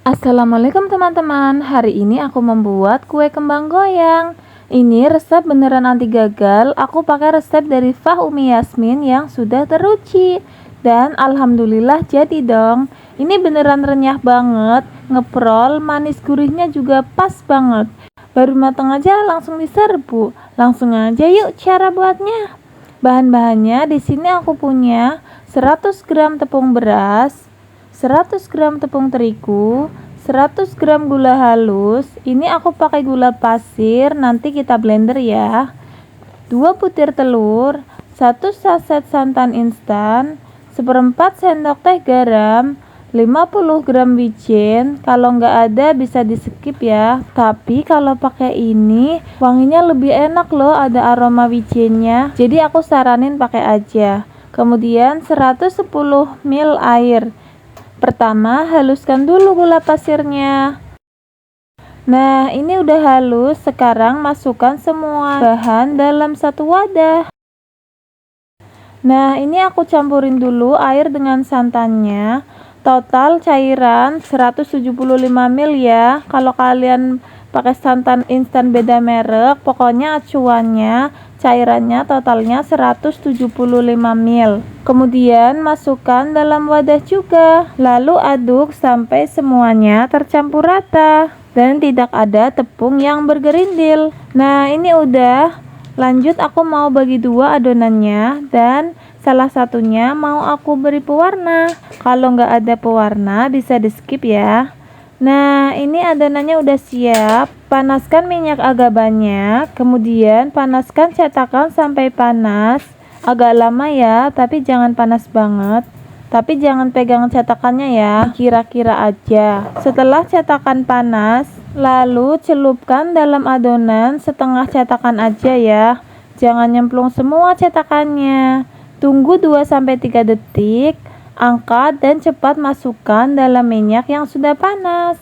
Assalamualaikum teman-teman. Hari ini aku membuat kue kembang goyang. Ini resep beneran anti gagal. Aku pakai resep dari Fah Umi Yasmin yang sudah teruji. Dan alhamdulillah jadi dong. Ini beneran renyah banget, ngeprol, manis gurihnya juga pas banget. Baru matang aja langsung diserbu. Langsung aja yuk cara buatnya. Bahan-bahannya di sini aku punya 100 gram tepung beras, 100 gram tepung terigu, 100 gram gula halus. Ini aku pakai gula pasir, nanti kita blender ya. 2 butir telur, 1 saset santan instan, 1/4 sendok teh garam, 50 gram wijen. Kalau nggak ada bisa di skip ya. Tapi kalau pakai ini wanginya lebih enak loh, ada aroma wijennya. Jadi aku saranin pakai aja. Kemudian 110 ml air. Pertama, haluskan dulu gula pasirnya. Nah, ini udah halus. Sekarang masukkan semua bahan dalam satu wadah. Nah, ini aku campurin dulu air dengan santannya. Total cairan 175 ml ya. Kalau kalian pakai santan instan beda merek, pokoknya acuannya cairannya totalnya 175 ml. Kemudian masukkan dalam wadah juga, lalu aduk sampai semuanya tercampur rata dan tidak ada tepung yang bergerindil. Nah, ini udah. Lanjut aku mau bagi dua adonannya dan salah satunya mau aku beri pewarna. Kalau nggak ada pewarna bisa di skip ya. Nah, ini adonannya udah siap. Panaskan minyak agak banyak, kemudian panaskan cetakan sampai panas. Agak lama ya, tapi jangan panas banget. Tapi jangan pegang cetakannya ya, kira-kira aja. Setelah cetakan panas, lalu celupkan dalam adonan setengah cetakan aja ya. Jangan nyemplung semua cetakannya. Tunggu 2-3 detik. Angkat dan cepat masukkan dalam minyak yang sudah panas.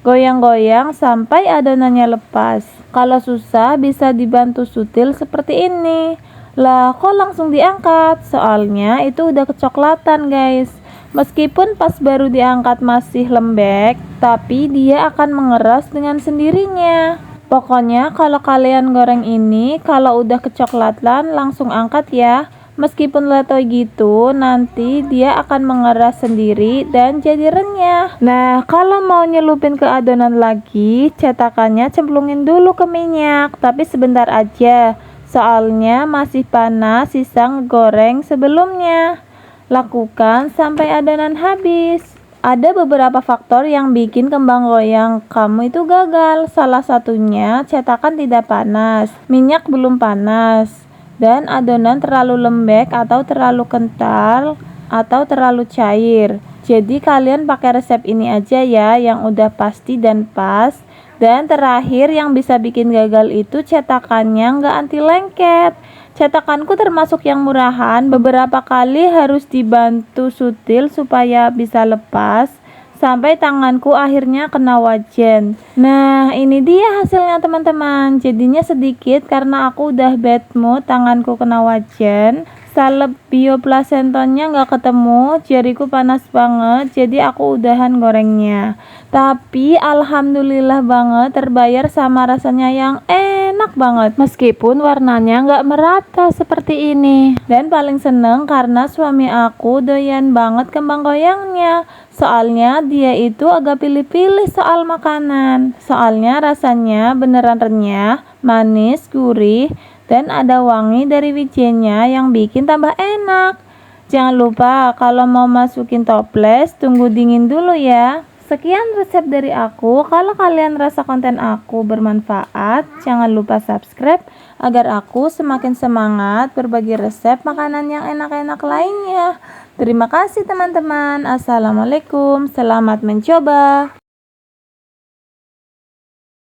Goyang-goyang sampai adonannya lepas. Kalau susah bisa dibantu sutil seperti ini. Lah, kok langsung diangkat? Soalnya itu udah kecoklatan guys. Meskipun pas baru diangkat masih lembek, tapi dia akan mengeras dengan sendirinya. Pokoknya kalau kalian goreng ini, kalau udah kecoklatan langsung angkat ya. Meskipun letoy gitu, nanti dia akan mengeras sendiri dan jadi renyah. Nah, kalau mau nyelupin ke adonan lagi, cetakannya cemplungin dulu ke minyak, tapi sebentar aja. Soalnya masih panas sisa goreng sebelumnya. Lakukan sampai adonan habis. Ada beberapa faktor yang bikin kembang goyang kamu itu gagal. Salah satunya cetakan tidak panas, minyak belum panas, dan adonan terlalu lembek atau terlalu kental atau terlalu cair. Jadi kalian pakai resep ini aja ya yang udah pasti dan pas. Dan terakhir yang bisa bikin gagal itu cetakannya nggak anti lengket. Cetakanku termasuk yang murahan, beberapa kali harus dibantu sutil supaya bisa lepas. Sampai tanganku akhirnya kena wajan. Nah, ini dia hasilnya teman-teman. Jadinya sedikit karena aku udah bad mood, tanganku kena wajan. Salep bioplacentonnya nggak ketemu, jariku panas banget, jadi aku udahan gorengnya. Tapi alhamdulillah banget terbayar sama rasanya yang enak banget. Meskipun warnanya nggak merata seperti ini. Dan paling seneng karena suami aku doyan banget kembang goyangnya. Soalnya dia itu agak pilih-pilih soal makanan. Soalnya rasanya beneran renyah, manis, gurih, dan ada wangi dari wijennya yang bikin tambah enak. Jangan lupa kalau mau masukin toples, tunggu dingin dulu ya. Sekian resep dari aku. Kalau kalian rasa konten aku bermanfaat, jangan lupa subscribe agar aku semakin semangat berbagi resep makanan yang enak-enak lainnya. Terima kasih teman-teman. Assalamualaikum. Selamat mencoba.